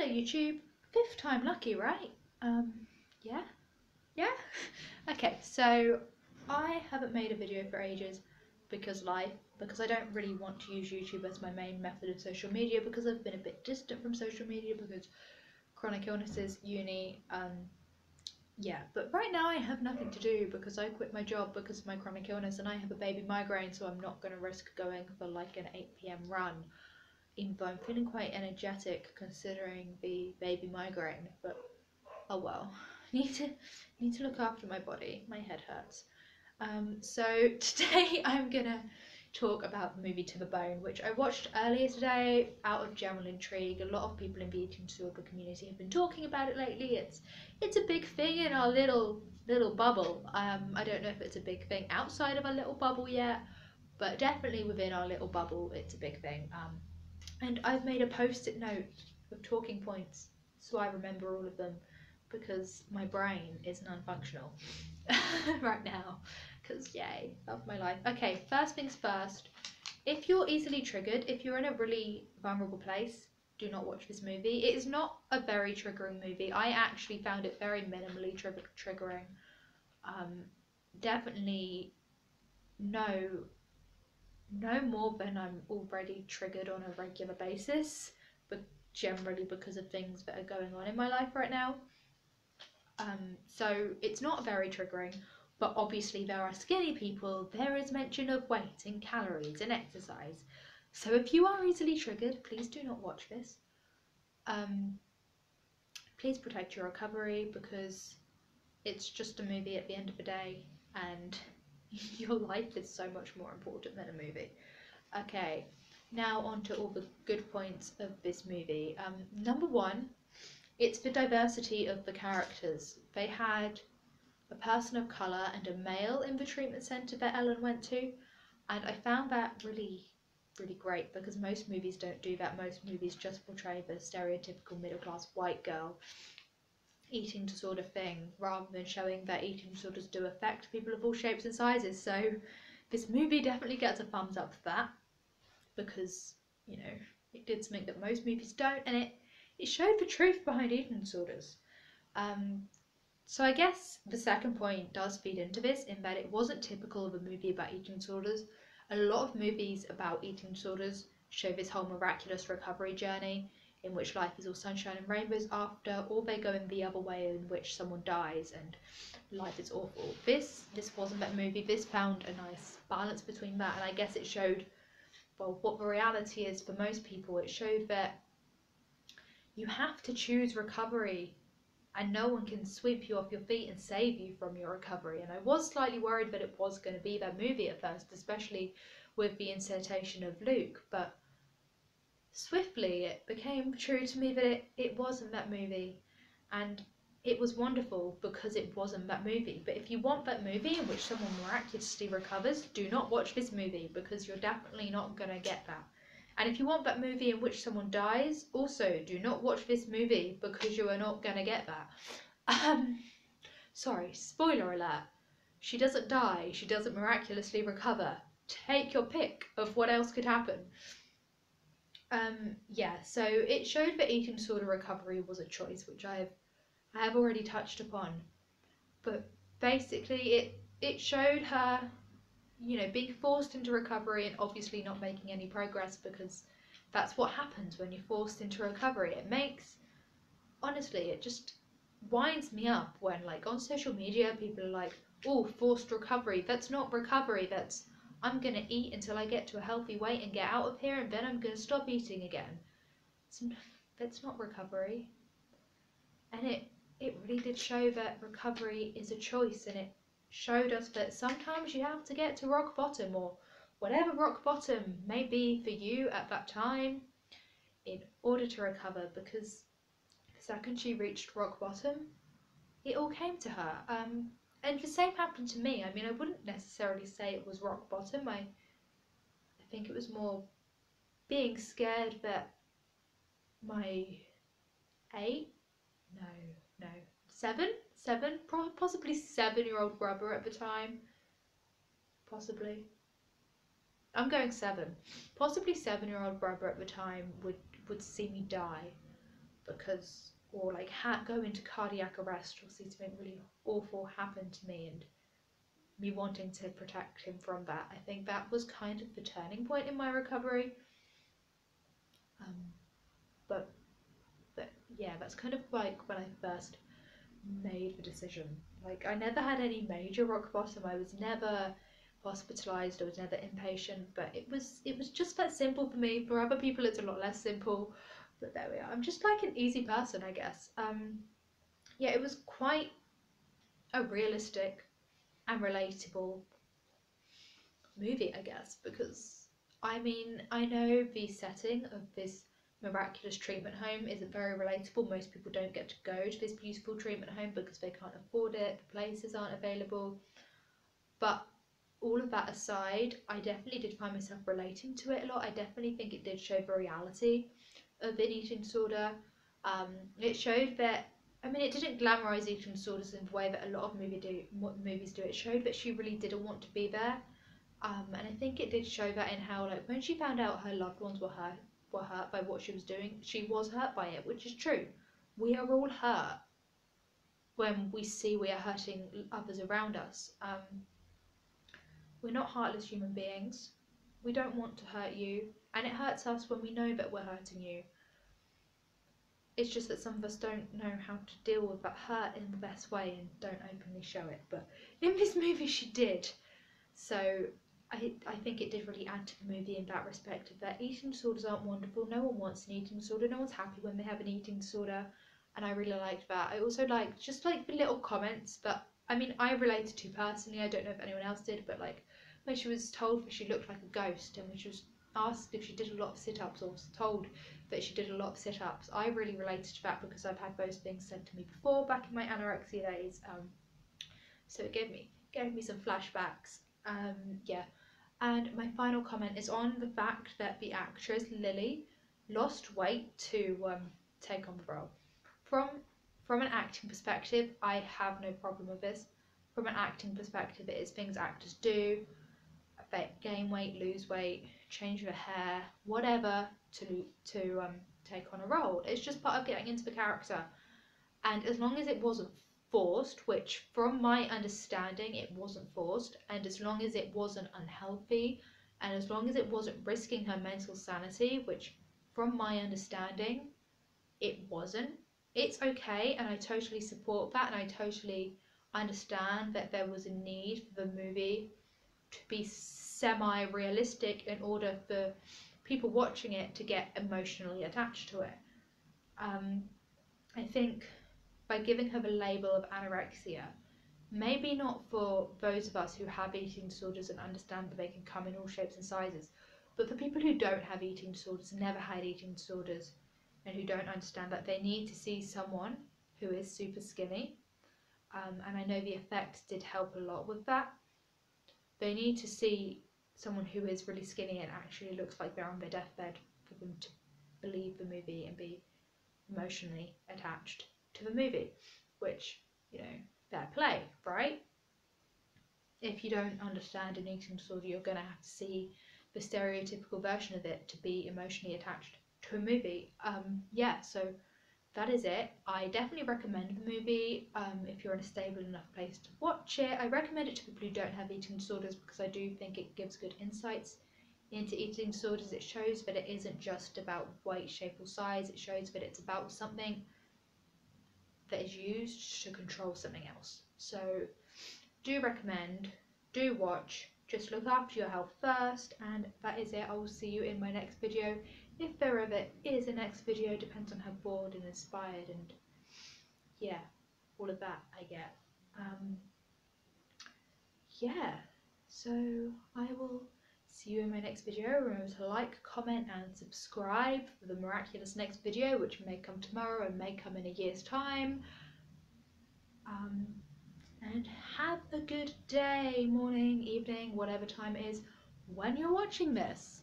Hello YouTube, fifth time lucky, right? Yeah, yeah. Okay, so I haven't made a video for ages because I don't really want to use YouTube as my main method of social media because I've been a bit distant from social media because chronic illnesses, uni, yeah. But right now I have nothing to do because I quit my job because of my chronic illness and I have a baby migraine, so I'm not going to risk going for like an 8 p.m. run even though I'm feeling quite energetic considering the baby migraine, but oh well. Need to look after my body. My head hurts. So today I'm gonna talk about the movie To the Bone, which I watched earlier today out of general intrigue. A lot of people in the eating disorder community have been talking about it lately. It's a big thing in our little bubble. I don't know if it's a big thing outside of our little bubble yet, but definitely within our little bubble, it's a big thing. And I've made a post-it note of talking points so I remember all of them because my brain is non-functional right now. Because yay, love my life. Okay, first things first. If you're easily triggered, if you're in a really vulnerable place, do not watch this movie. It is not a very triggering movie. I actually found it very minimally triggering. Definitely no more than I'm already triggered on a regular basis, but generally because of things that are going on in my life right now. So it's not very triggering, but obviously there are skinny people, there is mention of weight and calories and exercise. So if you are easily triggered, please do not watch this. Please protect your recovery because it's just a movie at the end of the day and your life is so much more important than a movie. Okay, now on to all the good points of this movie. Number one, it's the diversity of the characters. They had a person of colour and a male in the treatment centre that Ellen went to, and I found that really great because most movies don't do that. Most movies just portray the stereotypical middle class white girl eating disorder thing rather than showing that eating disorders do affect people of all shapes and sizes. So this movie definitely gets a thumbs up for that because, you know, it did something that most movies don't, and it showed the truth behind eating disorders. So I guess the second point does feed into this in that it wasn't typical of a movie about eating disorders. A lot of movies about eating disorders show this whole miraculous recovery journey in which life is all sunshine and rainbows after, or they go in the other way in which someone dies and life is awful. This wasn't that movie. This found a nice balance between that, and I guess it showed, well, what the reality is for most people. It showed that you have to choose recovery and no one can sweep you off your feet and save you from your recovery. And I was slightly worried that it was going to be that movie at first, especially with the insertion of Luke, but swiftly it became true to me that it wasn't that movie, and it was wonderful because it wasn't that movie. But if you want that movie in which someone miraculously recovers, do not watch this movie because you're definitely not going to get that. And if you want that movie in which someone dies, also do not watch this movie because you are not going to get that. Sorry, spoiler alert. She doesn't die, she doesn't miraculously recover. Take your pick of what else could happen. Yeah, so it showed that eating disorder recovery was a choice, which I have already touched upon. But basically it showed her, you know, being forced into recovery and obviously not making any progress, because that's what happens when you're forced into recovery. It makes, honestly, it just winds me up when, like, on social media people are like, oh, forced recovery. That's not recovery, that's I'm gonna eat until I get to a healthy weight and get out of here and then I'm gonna stop eating again. That's not recovery. And it really did show that recovery is a choice, and it showed us that sometimes you have to get to rock bottom, or whatever rock bottom may be for you at that time, in order to recover, because the second she reached rock bottom, it all came to her. And the same happened to me. I mean, I wouldn't necessarily say it was rock bottom. I think it was more being scared that my 8, no, 7, possibly 7-year-old brother at the time, possibly, I'm going 7, possibly 7-year-old brother at the time would see me die, because, or like go into cardiac arrest or see something really awful happen to me and me wanting to protect him from that. I think that was kind of the turning point in my recovery. But yeah, that's kind of like when I first made the decision. Like, I never had any major rock bottom. I was never hospitalized. I was never inpatient. But it was just that simple for me. For other people, it's a lot less simple. But there we are. I'm just like an easy person, I guess. Yeah, it was quite a realistic and relatable movie, I guess, because I mean, I know the setting of this miraculous treatment home isn't very relatable. Most people don't get to go to this beautiful treatment home because they can't afford it, the places aren't available. But all of that aside, I definitely did find myself relating to it a lot. I definitely think it did show the reality of an eating disorder. It showed that, I mean, it didn't glamorize eating disorders in the way that a lot of movies do. It showed that she really didn't want to be there. And I think it did show that in how, like, when she found out her loved ones were hurt by what she was doing, she was hurt by it, which is true. We are all hurt when we see we are hurting others around us. We're not heartless human beings. We don't want to hurt you, and it hurts us when we know that we're hurting you. It's just that some of us don't know how to deal with that hurt in the best way and don't openly show it. But in this movie, she did. So I think it did really add to the movie in that respect, of that eating disorders aren't wonderful. No one wants an eating disorder. No one's happy when they have an eating disorder. And I really liked that. I also liked just like the little comments that, I mean, I related to personally. I don't know if anyone else did, but like when she was told that she looked like a ghost, and when she was asked if she did a lot of sit-ups, or was told that she did a lot of sit-ups, I really related to that because I've had those things said to me before back in my anorexia days. So it gave me some flashbacks. Yeah. And my final comment is on the fact that the actress Lily lost weight to take on the role. From an acting perspective, I have no problem with this. From an acting perspective, it is things actors do: gain weight, lose weight, change their hair, whatever, to take on a role. It's just part of getting into the character. And as long as it wasn't forced, which from my understanding it wasn't forced, and as long as it wasn't unhealthy, and as long as it wasn't risking her mental sanity, which from my understanding it wasn't, it's okay. And I totally support that, and I totally understand that there was a need for the movie to be semi-realistic in order for people watching it to get emotionally attached to it. I think by giving her the label of anorexia, maybe not for those of us who have eating disorders and understand that they can come in all shapes and sizes, but for people who don't have eating disorders, never had eating disorders, and who don't understand that, they need to see someone who is super skinny. And I know the effects did help a lot with that. They need to see someone who is really skinny and actually looks like they're on their deathbed for them to believe the movie and be emotionally attached to the movie, which, you know, fair play, right? If you don't understand an eating disorder, you're going to have to see the stereotypical version of it to be emotionally attached to a movie. Yeah, so that is it. I definitely recommend the movie if you're in a stable enough place to watch it. I recommend it to people who don't have eating disorders because I do think it gives good insights into eating disorders. It shows that it isn't just about weight, shape or size. It shows that it's about something that is used to control something else. So do recommend, do watch, just look after your health first, and that is it. I will see you in my next video. If there ever is a next video, depends on how bored and inspired and yeah, all of that I get. Yeah, so I will see you in my next video. Remember to like, comment and subscribe for the miraculous next video, which may come tomorrow and may come in a year's time. And have a good day, morning, evening, whatever time it is when you're watching this.